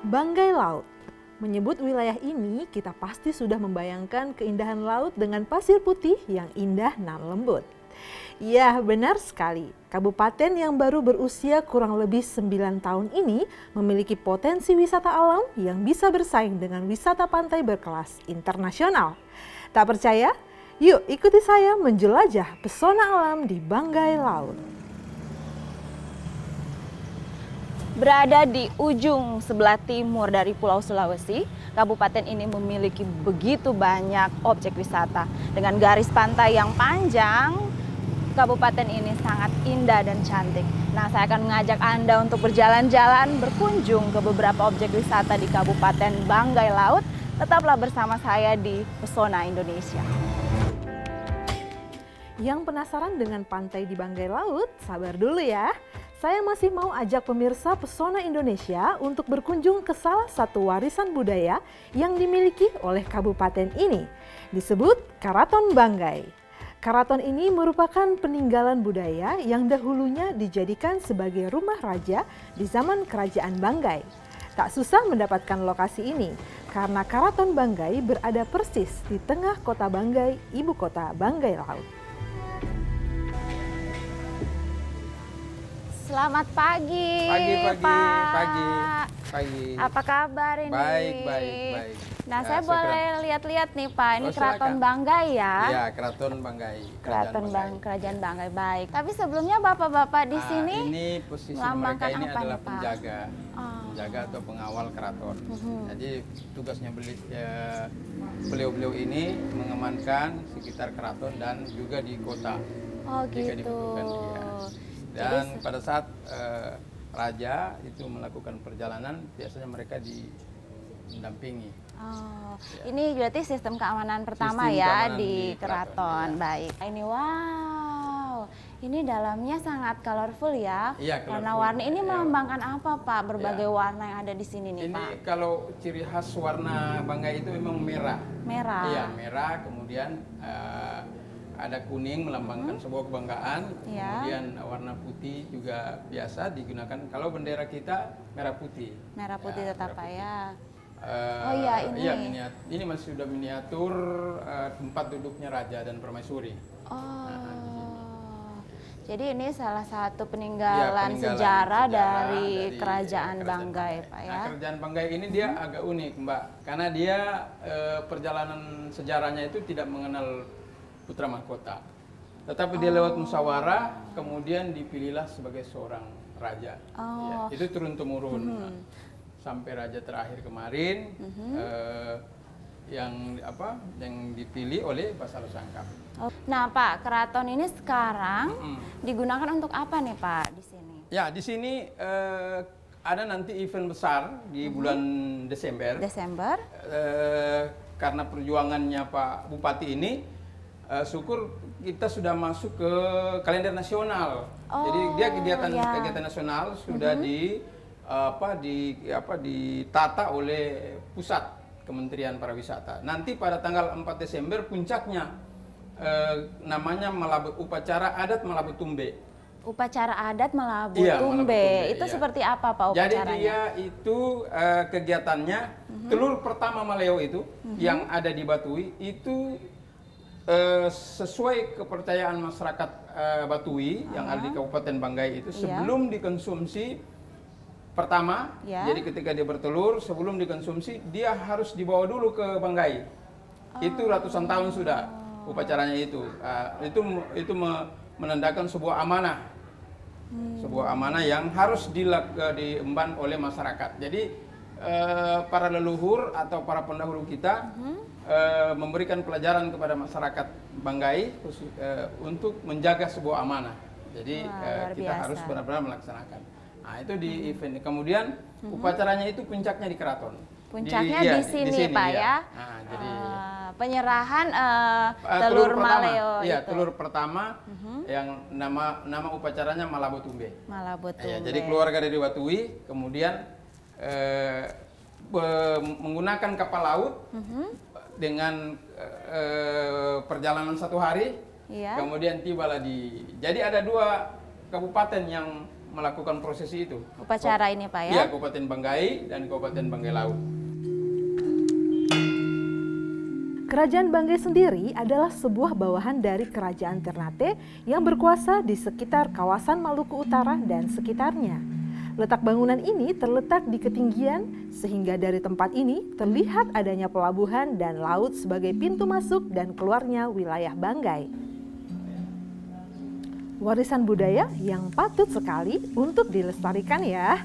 Banggai Laut. Menyebut wilayah ini, kita pasti sudah membayangkan keindahan laut dengan pasir putih yang indah dan lembut. Ya, benar sekali. Kabupaten yang baru berusia kurang lebih 9 tahun ini memiliki potensi wisata alam yang bisa bersaing dengan wisata pantai berkelas internasional. Tak percaya? Yuk ikuti saya menjelajah pesona alam di Banggai Laut. Berada di ujung sebelah timur dari Pulau Sulawesi, kabupaten ini memiliki begitu banyak objek wisata. Dengan garis pantai yang panjang, kabupaten ini sangat indah dan cantik. Nah, saya akan mengajak Anda untuk berjalan-jalan, berkunjung ke beberapa objek wisata di Kabupaten Banggai Laut. Tetaplah bersama saya di Pesona Indonesia. Yang penasaran dengan pantai di Banggai Laut? Sabar dulu ya. Saya masih mau ajak pemirsa Pesona Indonesia untuk berkunjung ke salah satu warisan budaya yang dimiliki oleh kabupaten ini. Disebut Karaton Banggai. Karaton ini merupakan peninggalan budaya yang dahulunya dijadikan sebagai rumah raja di zaman Kerajaan Banggai. Tak susah mendapatkan lokasi ini karena Karaton Banggai berada persis di tengah kota Banggai, ibu kota Banggai Laut. Selamat pagi, pagi. Apa kabar ini? Baik. Nah, saya boleh lihat-lihat nih Pak, ini Keraton Banggai ya? Iya, Keraton Banggai. Kerajaan Banggai, baik. Tapi sebelumnya bapak-bapak di sini ini posisi mereka ini adalah penjaga atau pengawal keraton. Jadi tugasnya beliau ini mengamankan sekitar keraton dan juga di kota. Oh jika gitu. dibutuhkan, iya. Dan pada saat raja itu melakukan perjalanan, biasanya mereka mendampingi. Oh, ya. Ini berarti sistem keamanan pertama keamanan di keraton. Ya. Baik. Ini wow, ini dalamnya sangat colorful ya. Iya, warna-warni ini melambangkan apa Pak? Berbagai warna yang ada di sini nih ini Pak. Ini kalau ciri khas warna Banggai itu memang merah. Merah. Iya, merah. Kemudian ada kuning melambangkan sebuah kebanggaan, kemudian warna putih juga biasa digunakan. Kalau bendera kita merah putih. Merah putih tetap Pak ya. Oh iya ini. Iya, ini masih sudah miniatur tempat duduknya raja dan permaisuri. Jadi ini salah satu peninggalan sejarah dari Kerajaan Banggai Pak ya. Nah, Kerajaan Banggai ini dia agak unik Mbak, karena dia perjalanan sejarahnya itu tidak mengenal putra mahkota, tetapi dia lewat musyawarah kemudian dipilihlah sebagai seorang raja. Ya, itu turun temurun sampai raja terakhir kemarin yang dipilih oleh Basalo Sangkap. Nah Pak, keraton ini sekarang digunakan untuk apa nih Pak di sini? Ya di sini ada nanti event besar di bulan Desember. Karena perjuangannya Pak Bupati ini. Syukur kita sudah masuk ke kalender nasional. Jadi dia kegiatan nasional sudah ditata oleh pusat Kementerian Pariwisata. Nanti pada tanggal 4 Desember puncaknya namanya upacara adat Malabu Tumbe. Upacara adat Malabu Tumbe. Itu seperti apa Pak upacaranya? Jadi dia itu kegiatannya telur pertama Maleo itu yang ada di Batui itu sesuai kepercayaan masyarakat Batui yang ada di Kabupaten Banggai itu sebelum dikonsumsi pertama, jadi ketika dia bertelur sebelum dikonsumsi dia harus dibawa dulu ke Banggai. Itu ratusan tahun sudah upacaranya itu. Itu menandakan sebuah amanah, sebuah amanah yang harus diemban oleh masyarakat. Jadi para leluhur atau para pendahulu kita memberikan pelajaran kepada masyarakat Banggai untuk menjaga sebuah amanah. Jadi kita harus benar-benar melaksanakan. Nah itu di event. Kemudian upacaranya itu puncaknya di keraton. Puncaknya di sini Pak ya. Nah, jadi penyerahan telur Maleo. Iya, telur pertama yang nama upacaranya Malabu Tumbe. Malabu Tumbe. Ya, jadi keluarga dari Batui kemudian menggunakan kapal laut dengan perjalanan 1 hari, kemudian tibalah jadi ada 2 kabupaten yang melakukan prosesi itu. Upacara ini Pak ya? Iya, Kabupaten Banggai dan Kabupaten Banggai Laut. Kerajaan Banggai sendiri adalah sebuah bawahan dari Kerajaan Ternate yang berkuasa di sekitar kawasan Maluku Utara dan sekitarnya. Letak bangunan ini terletak di ketinggian sehingga dari tempat ini terlihat adanya pelabuhan dan laut sebagai pintu masuk dan keluarnya wilayah Banggai. Warisan budaya yang patut sekali untuk dilestarikan ya.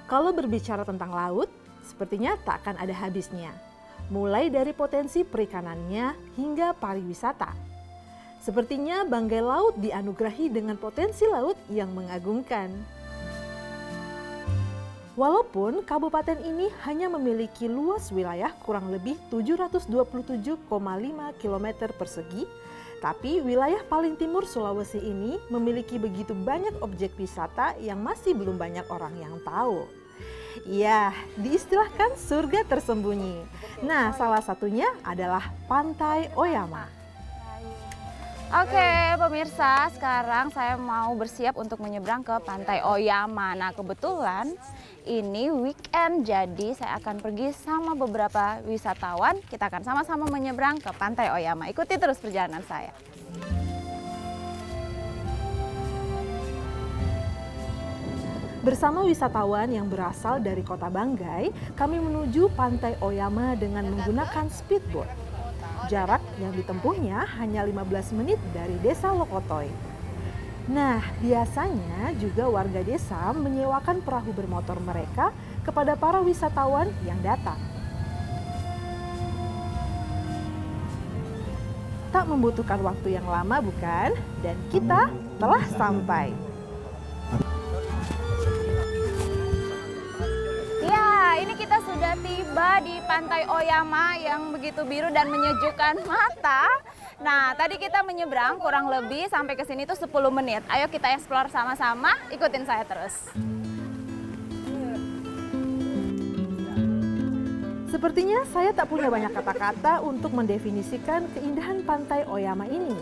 Kalau berbicara tentang laut, sepertinya tak akan ada habisnya. Mulai dari potensi perikanannya hingga pariwisata. Sepertinya Banggai Laut dianugerahi dengan potensi laut yang mengagumkan. Walaupun kabupaten ini hanya memiliki luas wilayah kurang lebih 727,5 km persegi, tapi wilayah paling timur Sulawesi ini memiliki begitu banyak objek wisata yang masih belum banyak orang yang tahu. Ya, diistilahkan surga tersembunyi. Nah, salah satunya adalah Pantai Oyama. Oke, pemirsa, sekarang saya mau bersiap untuk menyeberang ke Pantai Oyama. Nah, kebetulan ini weekend, jadi saya akan pergi sama beberapa wisatawan. Kita akan sama-sama menyeberang ke Pantai Oyama. Ikuti terus perjalanan saya. Bersama wisatawan yang berasal dari kota Banggai, kami menuju Pantai Oyama dengan menggunakan speedboat. Jarak yang ditempuhnya hanya 15 menit dari desa Lokotoy. Nah, biasanya juga warga desa menyewakan perahu bermotor mereka kepada para wisatawan yang datang. Tak membutuhkan waktu yang lama bukan? Dan kita telah sampai. Ini kita sudah tiba di Pantai Oyama yang begitu biru dan menyejukkan mata. Nah, tadi kita menyeberang kurang lebih sampai ke sini tuh 10 menit. Ayo kita explore sama-sama, ikutin saya terus. Sepertinya saya tak punya banyak kata-kata untuk mendefinisikan keindahan Pantai Oyama ini.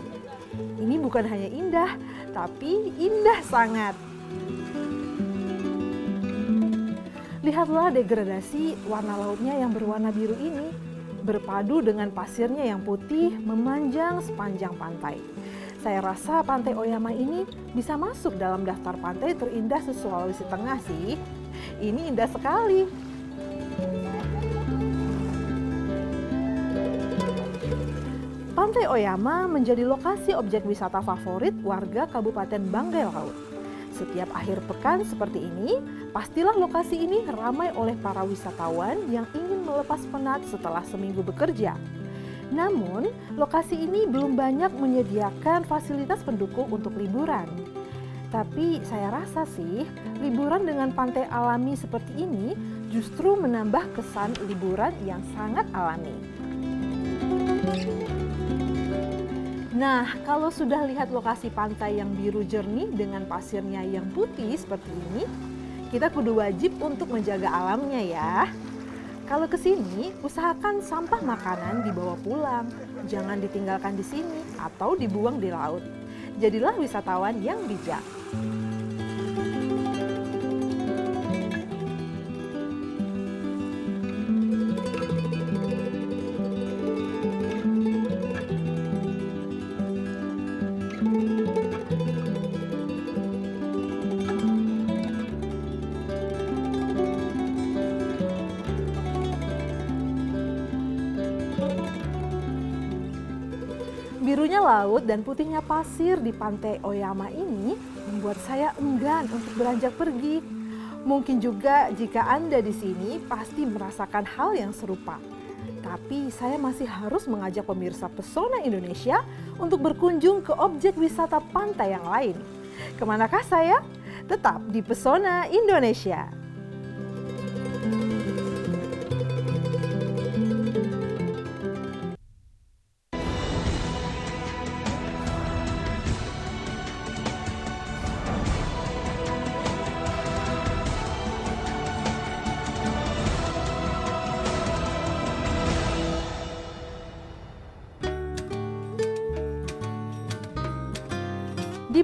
Ini bukan hanya indah, tapi indah sangat. Lihatlah degradasi warna lautnya yang berwarna biru ini, berpadu dengan pasirnya yang putih memanjang sepanjang pantai. Saya rasa Pantai Oyama ini bisa masuk dalam daftar pantai terindah se-Sulawesi Tengah sih. Ini indah sekali. Pantai Oyama menjadi lokasi objek wisata favorit warga Kabupaten Banggai Laut. Setiap akhir pekan seperti ini, pastilah lokasi ini ramai oleh para wisatawan yang ingin melepas penat setelah seminggu bekerja. Namun, lokasi ini belum banyak menyediakan fasilitas pendukung untuk liburan. Tapi saya rasa sih, liburan dengan pantai alami seperti ini justru menambah kesan liburan yang sangat alami. Nah, kalau sudah lihat lokasi pantai yang biru jernih dengan pasirnya yang putih seperti ini, kita kudu wajib untuk menjaga alamnya ya. Kalau ke sini, usahakan sampah makanan dibawa pulang, jangan ditinggalkan di sini atau dibuang di laut. Jadilah wisatawan yang bijak. Birunya laut dan putihnya pasir di Pantai Oyama ini membuat saya enggan untuk beranjak pergi. Mungkin juga jika Anda di sini pasti merasakan hal yang serupa. Tapi saya masih harus mengajak pemirsa Pesona Indonesia untuk berkunjung ke objek wisata pantai yang lain. Kemanakah saya? Tetap di Pesona Indonesia.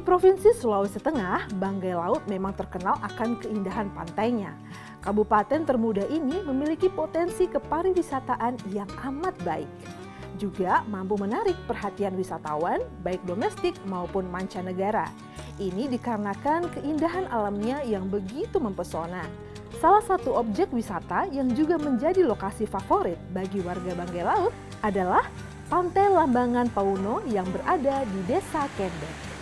Provinsi Sulawesi Tengah, Banggai Laut memang terkenal akan keindahan pantainya. Kabupaten termuda ini memiliki potensi kepariwisataan yang amat baik. Juga mampu menarik perhatian wisatawan, baik domestik maupun mancanegara. Ini dikarenakan keindahan alamnya yang begitu mempesona. Salah satu objek wisata yang juga menjadi lokasi favorit bagi warga Banggai Laut adalah Pantai Lambangan Pauno yang berada di Desa Kendek.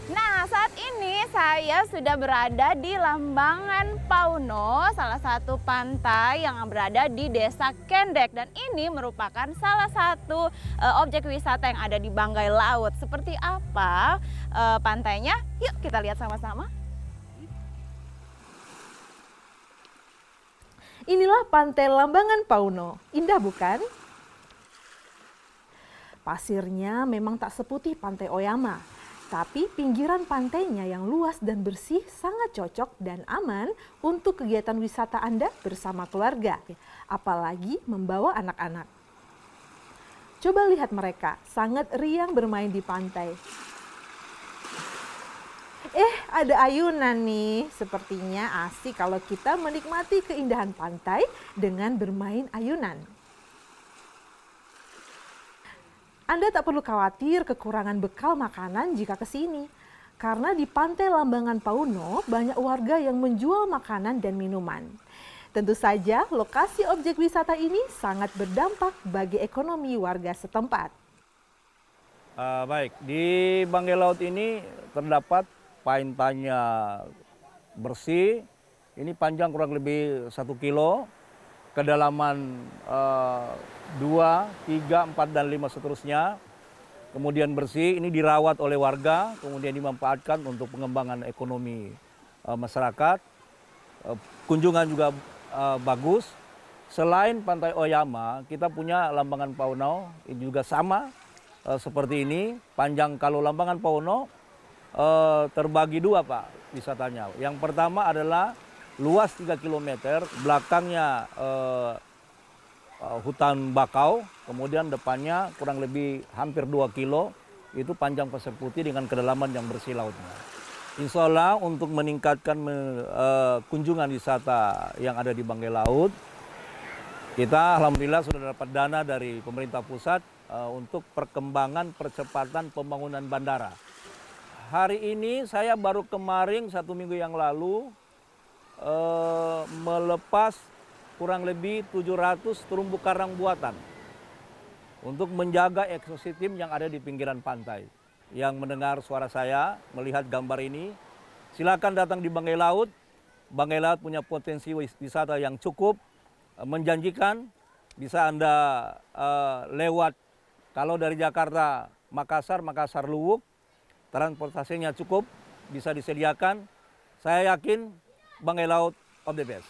Nah, saat ini saya sudah berada di Lambangan Pauno, salah satu pantai yang berada di Desa Kendek. Dan ini merupakan salah satu objek wisata yang ada di Banggai Laut. Seperti apa pantainya? Yuk kita lihat sama-sama. Inilah Pantai Lambangan Pauno. Indah bukan? Pasirnya memang tak seputih Pantai Oyama, tapi pinggiran pantainya yang luas dan bersih sangat cocok dan aman untuk kegiatan wisata Anda bersama keluarga, apalagi membawa anak-anak. Coba lihat mereka, sangat riang bermain di pantai. Ada ayunan nih. Sepertinya asik kalau kita menikmati keindahan pantai dengan bermain ayunan. Anda tak perlu khawatir kekurangan bekal makanan jika ke sini. Karena di Pantai Lambangan Pauno banyak warga yang menjual makanan dan minuman. Tentu saja lokasi objek wisata ini sangat berdampak bagi ekonomi warga setempat. Baik, di Banggai Laut ini terdapat pantainya bersih. Ini panjang kurang lebih 1 kilo, kedalaman 2, 3, 4, dan 5 seterusnya. Kemudian bersih, ini dirawat oleh warga, kemudian dimanfaatkan untuk pengembangan ekonomi masyarakat. Kunjungan juga bagus. Selain Pantai Oyama, kita punya Lambangan Pauno, ini juga sama seperti ini. Panjang kalau Lambangan Pauno terbagi 2 Pak wisatanya. Yang pertama adalah luas 3 km, belakangnya hutan bakau, kemudian depannya kurang lebih hampir 2 kilo, itu panjang pasir putih dengan kedalaman yang bersih lautnya. Insya Allah untuk meningkatkan kunjungan wisata yang ada di Banggai Laut, kita alhamdulillah sudah dapat dana dari pemerintah pusat untuk perkembangan percepatan pembangunan bandara. Hari ini saya baru kemarin 1 minggu yang lalu melepas kurang lebih 700 terumbu karang buatan untuk menjaga ekosistem yang ada di pinggiran pantai. Yang mendengar suara saya, melihat gambar ini, silakan datang di Banggai Laut. Banggai Laut punya potensi wisata yang cukup menjanjikan. Bisa Anda lewat, kalau dari Jakarta, Makassar Luwuk, transportasinya cukup, bisa disediakan. Saya yakin Banggai Laut of the best.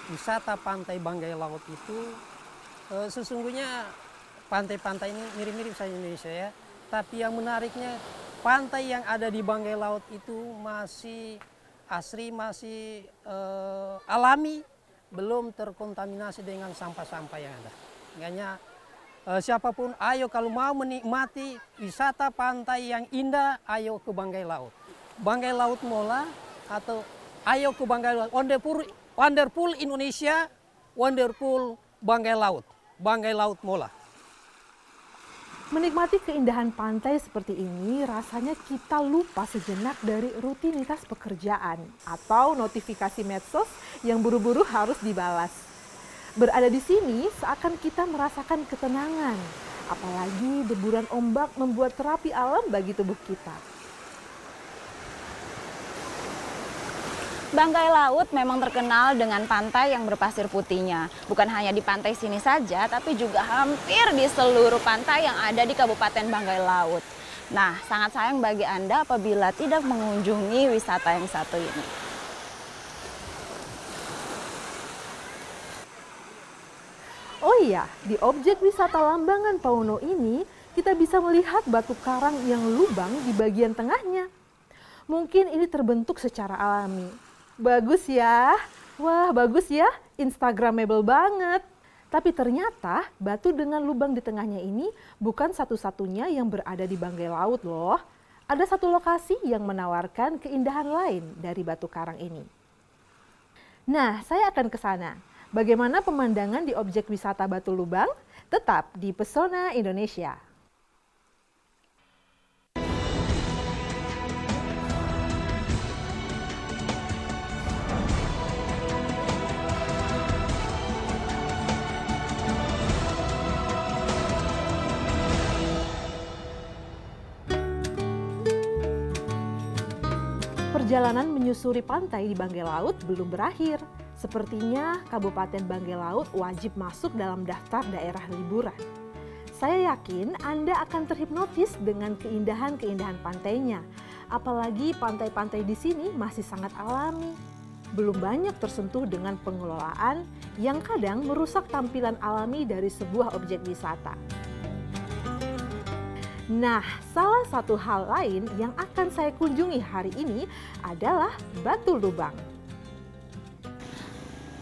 Wisata pantai Banggai Laut itu sesungguhnya pantai-pantai ini mirip-mirip saja Indonesia ya. Tapi yang menariknya pantai yang ada di Banggai Laut itu masih asri, masih alami, belum terkontaminasi dengan sampah-sampah yang ada. Makanya siapapun ayo kalau mau menikmati wisata pantai yang indah, ayo ke Banggai Laut. Banggai Laut Mola atau ayo ke Banggai Laut. Wonderful Indonesia, wonderful Banggai Laut. Banggai Laut Mola. Menikmati keindahan pantai seperti ini rasanya kita lupa sejenak dari rutinitas pekerjaan atau notifikasi medsos yang buru-buru harus dibalas. Berada di sini seakan kita merasakan ketenangan, apalagi deburan ombak membuat terapi alam bagi tubuh kita. Banggai Laut memang terkenal dengan pantai yang berpasir putihnya. Bukan hanya di pantai sini saja, tapi juga hampir di seluruh pantai yang ada di Kabupaten Banggai Laut. Nah, sangat sayang bagi Anda apabila tidak mengunjungi wisata yang satu ini. Oh iya, di objek wisata Lambangan Pauno ini, kita bisa melihat batu karang yang lubang di bagian tengahnya. Mungkin ini terbentuk secara alami. Bagus ya. Wah, bagus ya. Instagramable banget. Tapi ternyata batu dengan lubang di tengahnya ini bukan satu-satunya yang berada di Banggai Laut loh. Ada satu lokasi yang menawarkan keindahan lain dari batu karang ini. Nah, saya akan ke sana. Bagaimana pemandangan di objek wisata Batu Lubang? Tetap di Pesona Indonesia. Perjalanan menyusuri pantai di Banggai Laut belum berakhir. Sepertinya Kabupaten Banggai Laut wajib masuk dalam daftar daerah liburan. Saya yakin Anda akan terhipnotis dengan keindahan-keindahan pantainya. Apalagi pantai-pantai di sini masih sangat alami. Belum banyak tersentuh dengan pengelolaan yang kadang merusak tampilan alami dari sebuah objek wisata. Nah, salah satu hal lain yang akan saya kunjungi hari ini adalah Batu Lubang.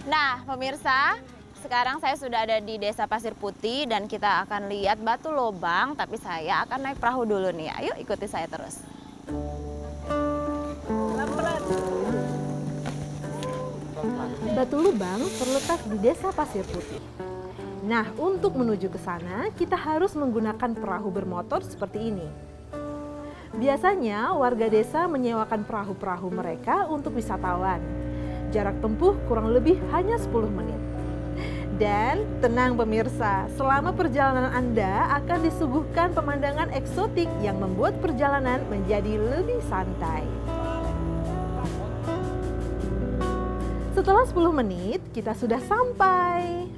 Nah, pemirsa, sekarang saya sudah ada di Desa Pasir Putih dan kita akan lihat Batu Lubang, tapi saya akan naik perahu dulu nih. Ayo ikuti saya terus. Batu Lubang terletak di Desa Pasir Putih. Nah, untuk menuju ke sana, kita harus menggunakan perahu bermotor seperti ini. Biasanya, warga desa menyewakan perahu-perahu mereka untuk wisatawan. Jarak tempuh kurang lebih hanya 10 menit. Dan tenang pemirsa, selama perjalanan Anda akan disuguhkan pemandangan eksotik yang membuat perjalanan menjadi lebih santai. Setelah 10 menit, kita sudah sampai.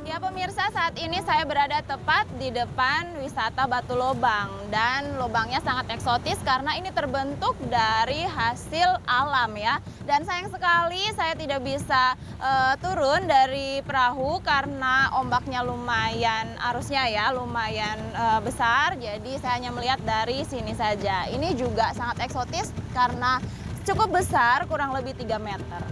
Ya pemirsa, saat ini saya berada tepat di depan wisata Batu Lubang. Dan lubangnya sangat eksotis karena ini terbentuk dari hasil alam ya. Dan sayang sekali saya tidak bisa turun dari perahu karena ombaknya lumayan, arusnya ya lumayan besar. Jadi saya hanya melihat dari sini saja. Ini juga sangat eksotis karena cukup besar, kurang lebih 3 meter.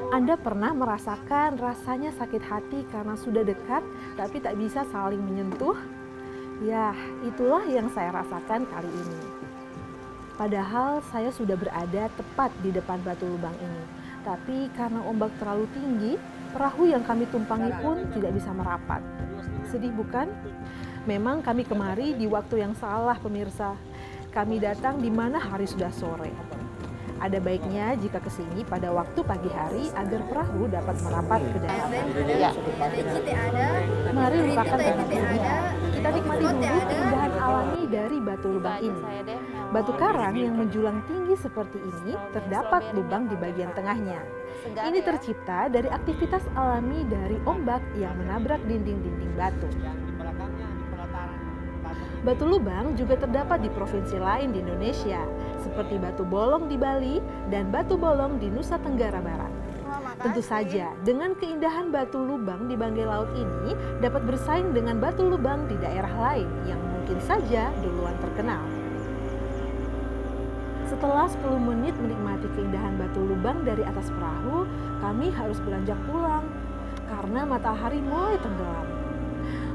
Anda pernah merasakan rasanya sakit hati karena sudah dekat tapi tak bisa saling menyentuh? Ya, itulah yang saya rasakan kali ini. Padahal saya sudah berada tepat di depan Batu Lubang ini. Tapi karena ombak terlalu tinggi, perahu yang kami tumpangi pun tidak bisa merapat. Sedih bukan? Memang kami kemari di waktu yang salah pemirsa. Kami datang di mana hari sudah sore. Ada baiknya jika kesini pada waktu pagi hari agar perahu dapat merapat ke daratan. Ya. Mari lupakan tentang kesedihan. Kita nikmati dulu keindahan alami dari Batu Lubang ini. Batu karang yang menjulang tinggi seperti ini terdapat lubang di bagian tengahnya. Ini tercipta dari aktivitas alami dari ombak yang menabrak dinding-dinding batu. Batu Lubang juga terdapat di provinsi lain di Indonesia, seperti Batu Bolong di Bali dan Batu Bolong di Nusa Tenggara Barat. Tentu saja, dengan keindahan Batu Lubang di Banggai Laut ini dapat bersaing dengan Batu Lubang di daerah lain yang mungkin saja duluan terkenal. Setelah 10 menit menikmati keindahan Batu Lubang dari atas perahu, kami harus beranjak pulang karena matahari mulai tenggelam.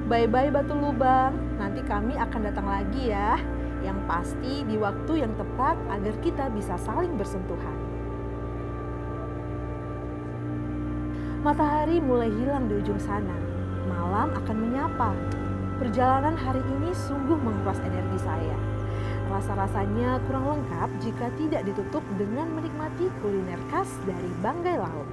Bye-bye Batu Lubang, nanti kami akan datang lagi ya. Yang pasti di waktu yang tepat agar kita bisa saling bersentuhan. Matahari mulai hilang di ujung sana. Malam akan menyapa. Perjalanan hari ini sungguh menguras energi saya. Rasa-rasanya kurang lengkap jika tidak ditutup dengan menikmati kuliner khas dari Banggai Laut.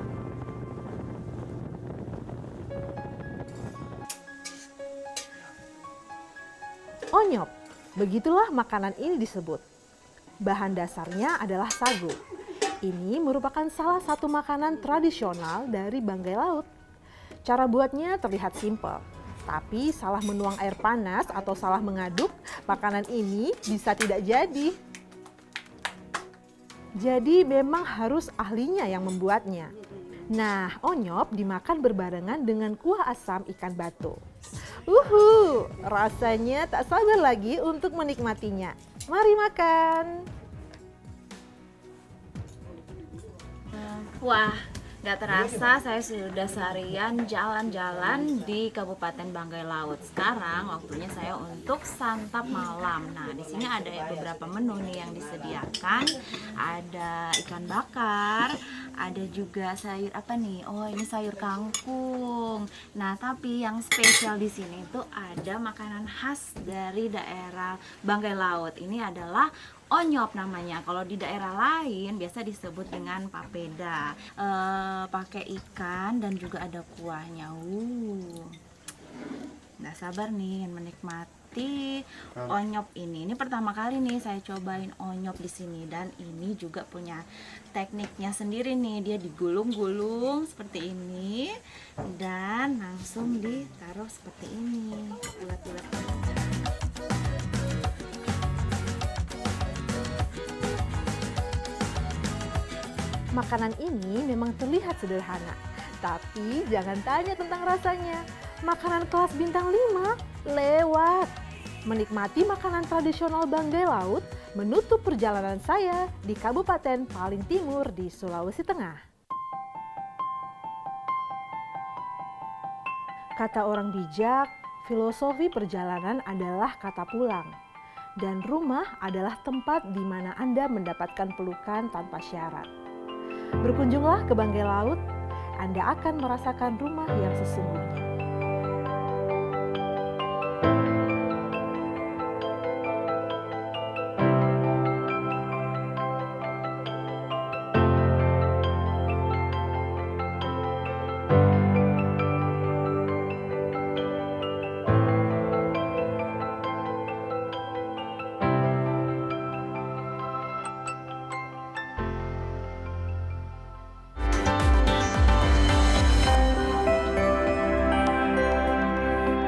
Onyop, begitulah makanan ini disebut. Bahan dasarnya adalah sagu. Ini merupakan salah satu makanan tradisional dari Banggai Laut. Cara buatnya terlihat simpel, tapi salah menuang air panas atau salah mengaduk, makanan ini bisa tidak jadi. Jadi memang harus ahlinya yang membuatnya. Nah, onyop dimakan berbarengan dengan kuah asam ikan batu. Rasanya tak sabar lagi untuk menikmatinya. Mari makan. Wah, nggak terasa saya sudah seharian jalan-jalan di Kabupaten Banggai Laut. Sekarang waktunya saya untuk santap malam. Nah, di sini ada beberapa menu nih yang disediakan. Ada ikan bakar, ada juga sayur apa nih? Oh, ini sayur kangkung. Nah, tapi yang spesial di sini itu ada makanan khas dari daerah Banggai Laut. Ini adalah onyop namanya. Kalau di daerah lain biasa disebut dengan papeda. Pakai ikan dan juga ada kuahnya. Nggak sabar nih menikmati onyop ini. Ini pertama kali nih saya cobain onyop di sini dan ini juga punya tekniknya sendiri nih. Dia digulung-gulung seperti ini dan langsung ditaruh seperti ini. Bulat-bulat. Makanan ini memang terlihat sederhana, tapi jangan tanya tentang rasanya. Makanan kelas bintang 5 lewat. Menikmati makanan tradisional Banggai Laut menutup perjalanan saya di kabupaten paling timur di Sulawesi Tengah. Kata orang bijak, filosofi perjalanan adalah kata pulang. Dan rumah adalah tempat di mana Anda mendapatkan pelukan tanpa syarat. Berkunjunglah ke Banggai Laut, Anda akan merasakan rumah yang sesungguhnya.